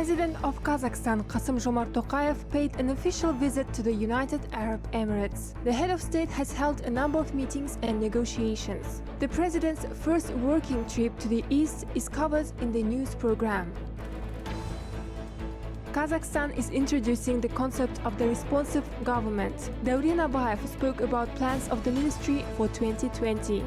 President of Kazakhstan, Kassym-Jomart Tokayev, paid an official visit to the United Arab Emirates. The head of state has held a number of meetings and negotiations. The president's first working trip to the east is covered in the news program. Kazakhstan is introducing the concept of the responsive government. Path of Abai spoke about plans of the ministry for 2020.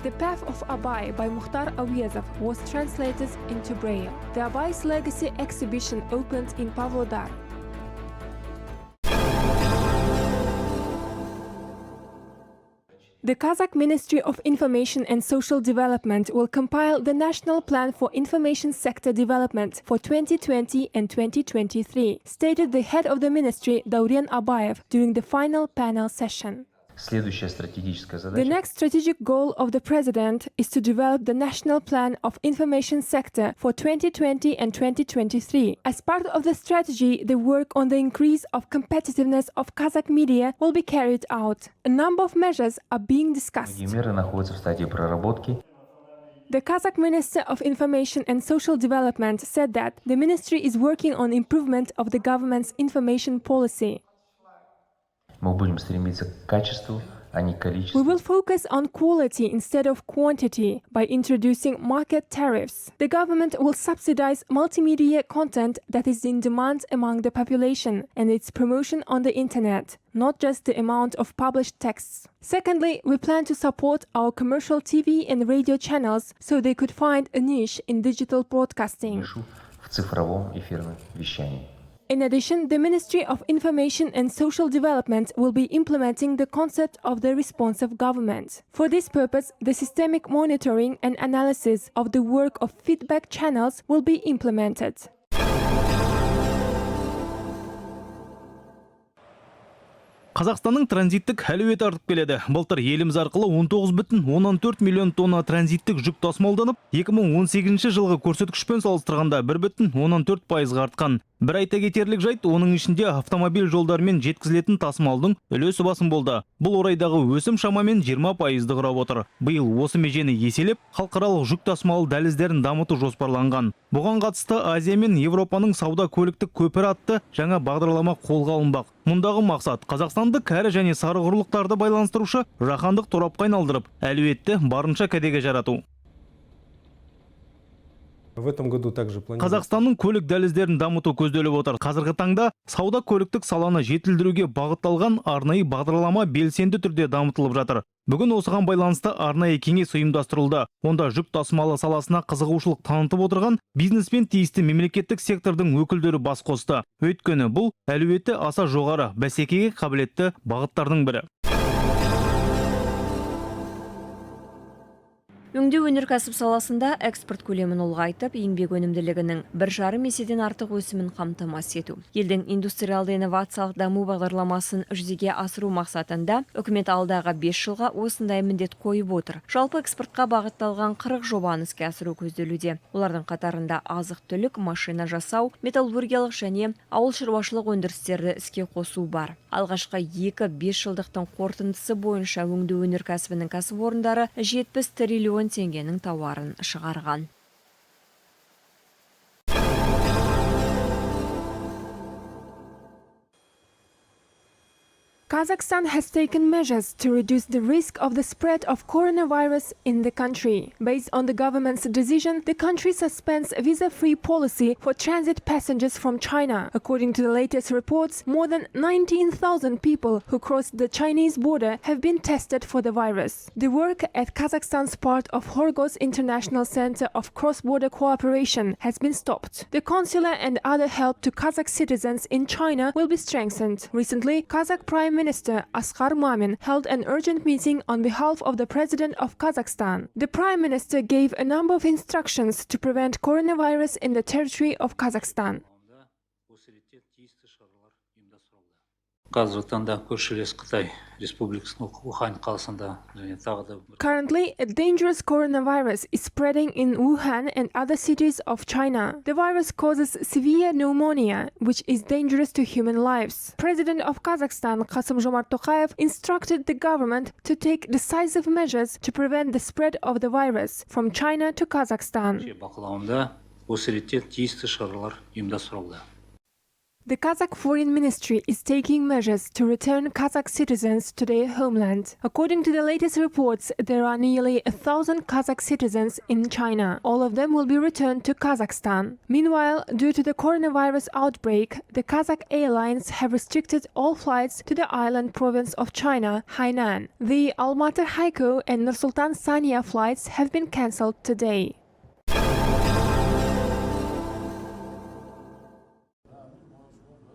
The Path of Abai by Mukhtar Awiyazov was translated into Braille. The Abai's Legacy exhibition opened in Pavlodar. The Kazakh Ministry of Information and Social Development will compile the National Plan for Information Sector Development for 2020 and 2023, stated the head of the ministry, Path of Abai, during the final panel session. The next strategic goal of the President is to develop the National Plan of Information Sector for 2020 and 2023. As part of the strategy, the work on the increase of competitiveness of Kazakh media will be carried out. A number of measures are being discussed. The Kazakh Minister of Information and Social Development said that the ministry is working on improvement of the government's information policy. We will focus on quality instead of quantity by introducing market tariffs. The government will subsidize multimedia content that is in demand among the population and its promotion on the internet, not just the amount of published texts. Secondly, we plan to support our commercial TV and radio channels so they could find a niche in digital broadcasting. In addition, the Ministry of Information and Social Development will be implementing the concept of the responsive government. For this purpose, the systemic monitoring and analysis of the work of feedback channels will be implemented. Қазақстанның транзиттік әлеуеті артып келеді. Былтыр еліміз арқылы 19,4 миллион тонна транзиттік жүк тасымалданып, 2018 жылғы көрсеткішпен салыстырғанда 1,4% артқан. Бір айта кетерлік жайт, оның ішінде автомобиль жолдарымен жеткізілетін тасымалдың үлесі басым болды. Бұл орайдағы өсім шамамен 20%-ды құрап отыр. Биыл осы межені еселеп, халықаралық жүк тасымалы дәліздерін дамыту жоспарланған. Бұған қатысты Азия мен Европаның сауда көліктік көпірі атты жаңа бағдарлама қолға алынбақ. Мұндағы мақсат қазақстандық кәрі және сары құрлықтарды байланыстырушы жаһандық торапқа айналдырып, әлеуетті барынша кәдеге жарату. Қазақстанның көлік дәліздерін дамыту көзделіп отыр. Қазіргі таңда сауда көліктік саланы жетілдіруге бағытталған арнайы бағдарлама белсенді түрде дамытылып жатыр. Бүгін осыған байланысты арнайы кеңес ұйымдастырылды. Онда жүк тасымалы саласына қызығушылық танытып отырған бизнес пен тиісті мемлекеттік сектордың өкілдері бас қосты. Өйткені бұл әлеуеті аса жоғары, бәсекеге қабілетті бағыттардың бірі. Өңдеу өнеркәсіп саласында экспорт көлемін ұлғайтып, еңбек өнімділігінің 1,5 еседен артық өсімін қамтамасыз ету. Елдің индустриалды инновациялық даму бағдарламасын жүзеге асыру мақсатында үкімет алдағы 5 жылға осындай міндет қойып отыр. Жалпы экспортқа бағытталған 40 жобаны іске асыру көзделуде. Олардың қатарында азық-түлік, машина жасау, металлургиялық және ауыл шаруашылық өндірістерді іске қосу бар. Алғашқы 2-5 жылдықтың қорытындысы бойынша өңдеу өнеркәсібінің кәсіпорындары 70 триллион теңгенің тауарын шығарған. Kazakhstan has taken measures to reduce the risk of the spread of coronavirus in the country. Based on the government's decision, the country suspends a visa-free policy for transit passengers from China. According to the latest reports, more than 19,000 people who crossed the Chinese border have been tested for the virus. The work at Kazakhstan's part of Horgos International Center of Cross-Border Cooperation has been stopped. The consular and other help to Kazakh citizens in China will be strengthened. Recently, Kazakh Prime Minister Asghar Mamin held an urgent meeting on behalf of the President of Kazakhstan. The Prime Minister gave a number of instructions to prevent coronavirus in the territory of Kazakhstan. Currently, a dangerous coronavirus is spreading in Wuhan and other cities of China. The virus causes severe pneumonia, which is dangerous to human lives. President of Kazakhstan, Kassym-Jomart Tokayev, instructed the government to take decisive measures to prevent the spread of the virus from China to Kazakhstan. осы ретте тиісті шаралар ұйымдастырылды. The Kazakh Foreign Ministry is taking measures to return Kazakh citizens to their homeland. According to the latest reports, there are nearly 1,000 Kazakh citizens in China. All of them will be returned to Kazakhstan. Meanwhile, due to the coronavirus outbreak, the Kazakh airlines have restricted all flights to the island province of China, Hainan. The Almaty-Hayko and Nur-Sultan Sanya flights have been cancelled today.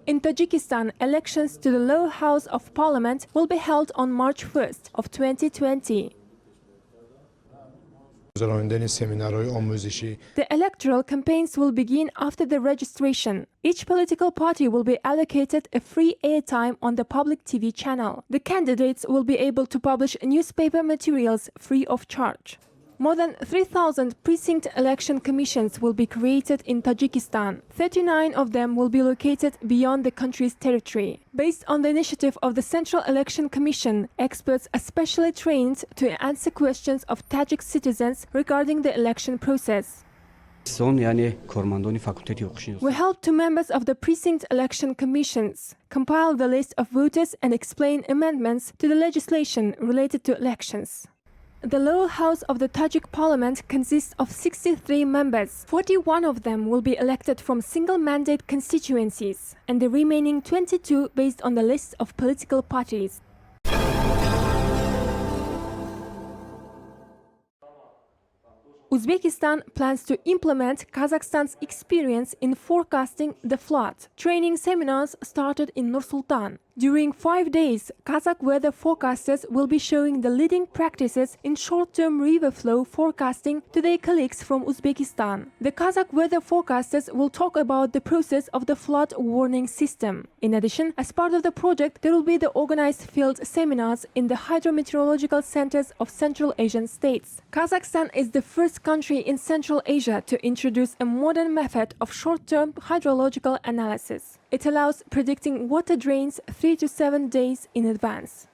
In Tajikistan, elections to the lower house of parliament will be held on March 1st of 2020. The electoral campaigns will begin after the registration. Each political party will be allocated a free airtime on the public TV channel. The candidates will be able to publish newspaper materials free of charge. More than 3,000 precinct election commissions will be created in Tajikistan. 39 of them will be located beyond the country's territory. Based on the initiative of the Central Election Commission, experts are specially trained to answer questions of Tajik citizens regarding the election process. We help to members of the precinct election commissions compile the list of voters and explain amendments to the legislation related to elections. The lower house of the Tajik parliament consists of 63 members. 41 of them will be elected from single-mandate constituencies, and the remaining 22 based on the lists of political parties. Uzbekistan plans to implement Kazakhstan's experience in forecasting the flood. Training seminars started in Nur-Sultan. During 5 days, Kazakh weather forecasters will be showing the leading practices in short-term river flow forecasting to their colleagues from Uzbekistan. The Kazakh weather forecasters will talk about the process of the flood warning system. In addition, as part of the project, there will be the organized field seminars in the hydrometeorological centers of Central Asian states. Kazakhstan is the first country in Central Asia to introduce a modern method of short-term hydrological analysis. It allows predicting water drains 3 to 7 days in advance.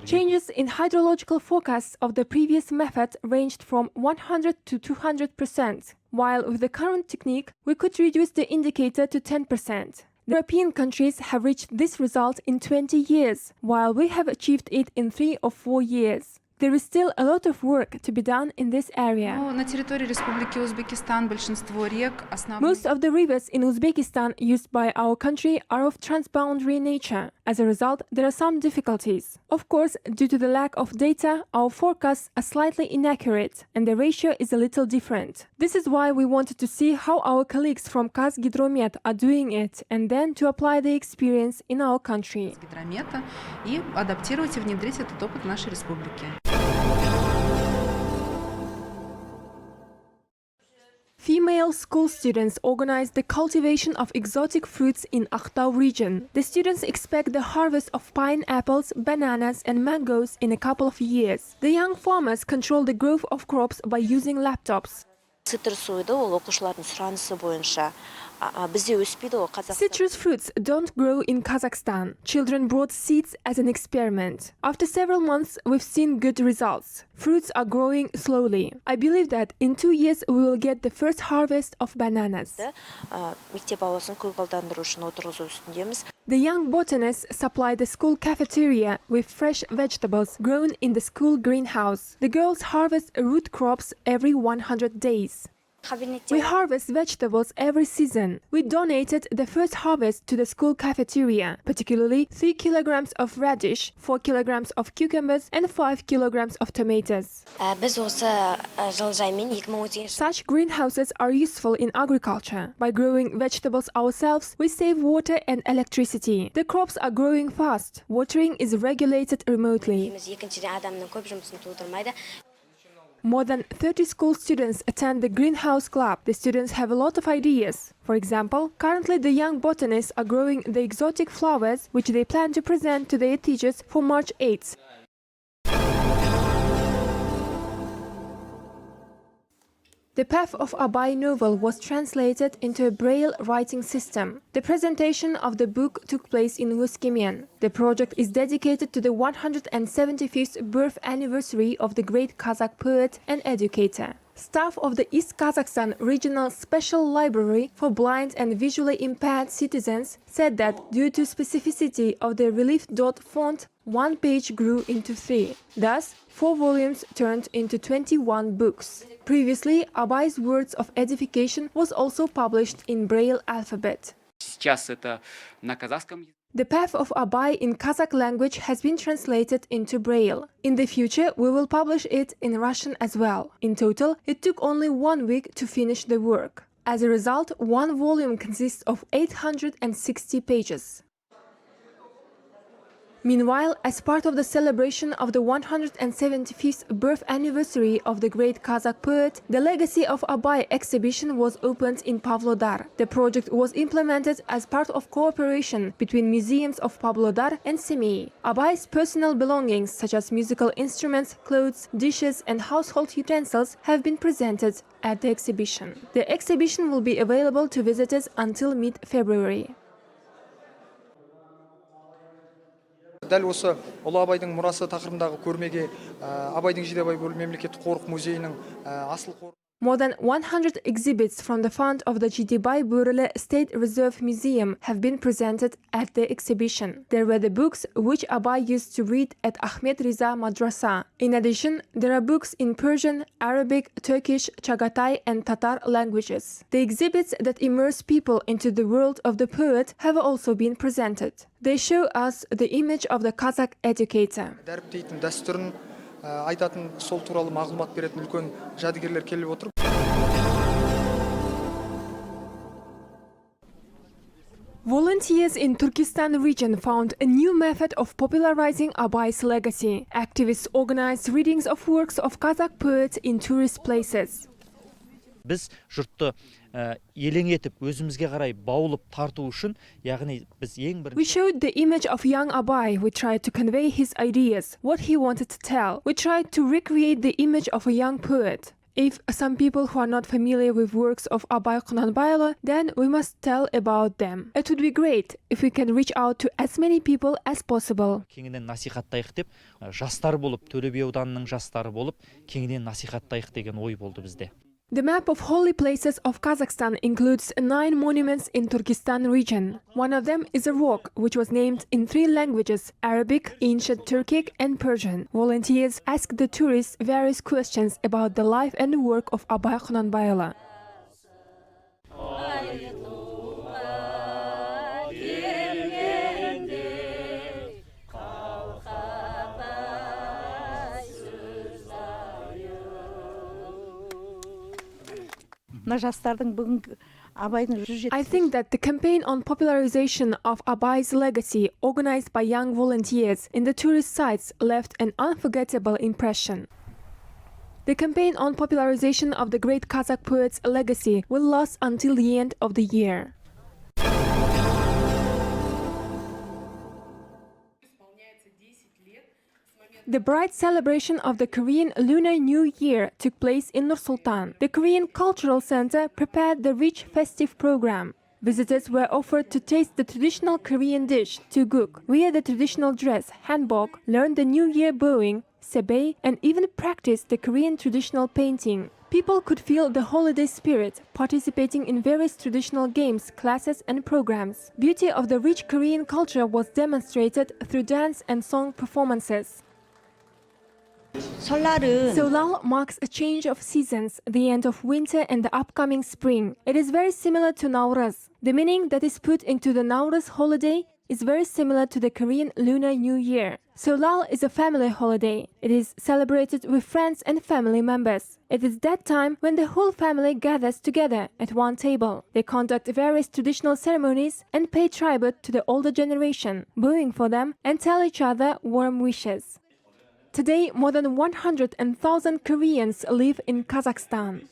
Changes in hydrological forecasts of the previous method ranged from 100 to 200%, while with the current technique, we could reduce the indicator to 10%. European countries have reached this result in 20 years, while we have achieved it in 3 or 4 years. There is still a lot of work to be done in this area. Most of the rivers in Uzbekistan used by our country are of transboundary nature. As a result, there are some difficulties. Of course, due to the lack of data, our forecasts are slightly inaccurate, and the ratio is a little different. This is why we wanted to see how our colleagues from Kazgidromet are doing it, and then to apply the experience in our country. Female school students organized the cultivation of exotic fruits in Aktau region. The students expect the harvest of pineapples, bananas, and mangoes in a couple of years. The young farmers control the growth of crops by using laptops. Citrus fruits don't grow in Kazakhstan. Children brought seeds as an experiment. After several months, we've seen good results. Fruits are growing slowly. I believe that in 2 years we will get the first harvest of bananas. The young botanists supply the school cafeteria with fresh vegetables grown in the school greenhouse. The girls harvest root crops every 100 days. We harvest vegetables every season. We donated the first harvest to the school cafeteria, particularly 3 kilograms of radish, 4 kilograms of cucumbers, and 5 kilograms of tomatoes. Such greenhouses are useful in agriculture. By growing vegetables ourselves, we save water and electricity. The crops are growing fast. Watering is regulated remotely. More than 30 school students attend the Greenhouse Club. The students have a lot of ideas. For example, currently the young botanists are growing the exotic flowers, which they plan to present to their teachers for March 8th. The Path of Abai novel was translated into a Braille writing system. The presentation of the book took place in Uskimian. The project is dedicated to the 175th birth anniversary of the great Kazakh poet and educator. Staff of the East Kazakhstan Regional Special Library for Blind and Visually Impaired Citizens said that due to specificity of the relief dot font, one page grew into 3. Thus, 4 volumes turned into 21 books. Previously, Abai's Words of Edification was also published in Braille alphabet. The Path of Abai in Kazakh language has been translated into Braille. In the future, we will publish it in Russian as well. In total, it took only 1 week to finish the work. As a result, 1 volume consists of 860 pages. Meanwhile, as part of the celebration of the 175th birth anniversary of the great Kazakh poet, the Legacy of Abai exhibition was opened in Pavlodar. The project was implemented as part of cooperation between museums of Pavlodar and Semey. Abai's personal belongings, such as musical instruments, clothes, dishes, and household utensils, have been presented at the exhibition. The exhibition will be available to visitors until mid-February. Дәл осы Ұлы Абайдың мұрасы тақырыбындағы көрмеге Абайдың Жидебай мемлекеттік қорық музейінің асыл қоры. More than 100 exhibits from the fund of the Jibek State Reserve Museum have been presented at the exhibition. There were the books which Abai used to read at Ahmed Riza Madrasa. In addition, there are books in Persian, Arabic, Turkish, Chagatai and Tatar languages. The exhibits that immerse people into the world of the poet have also been presented. They show us the image of the Kazakh educator. Дәріптейтін дәстүрін айтатын сол туралы мағлұмат беретін үлкен жәдігерлер келіп отыр. Volunteers in Turkestan region found a new method of popularizing Abai's legacy. Activists organized readings of works of Kazakh poets in tourist places. Біз жұртты елең етіп, өзімізге қарай баулып тарту үшін, яғни біз ең бірінші... We showed the image of young Abai. We tried to convey his ideas, what he wanted to tell. We tried to recreate the image of a young poet. If some people who are not familiar with works of Abai Qunanbaylı, then we must tell about them. It would be great if we can reach out to as many people as possible. Кеңінен насихаттайық деп, жастар болып, Төле би ауданының жастары болып, кеңінен насихаттайық деген ой болды бізде. The map of holy places of Kazakhstan includes 9 monuments in Turkestan region. One of them is a rock which was named in 3 languages: Arabic, ancient Turkic and Persian. Volunteers asked the tourists various questions about the life and work of Abai Qunanbaylı. I think that the campaign on popularization of Abai's legacy, organized by young volunteers in the tourist sites, left an unforgettable impression. The campaign on popularization of the great Kazakh poet's legacy will last until the end of the year. The bright celebration of the Korean Lunar New Year took place in Nur-Sultan. The Korean Cultural Center prepared the rich festive program. Visitors were offered to taste the traditional Korean dish, tteokguk, wear the traditional dress, hanbok, learn the New Year bowing, sebei, and even practice the Korean traditional painting. People could feel the holiday spirit, participating in various traditional games, classes, and programs. Beauty of the rich Korean culture was demonstrated through dance and song performances. Solal marks a change of seasons, the end of winter and the upcoming spring. It is very similar to Nauruz. The meaning that is put into the Nauruz holiday is very similar to the Korean Lunar New Year. Solal is a family holiday. It is celebrated with friends and family members. It is that time when the whole family gathers together at one table. They conduct various traditional ceremonies and pay tribute to the older generation, bowing for them and tell each other warm wishes. Today, more than 100,000 Koreans live in Kazakhstan.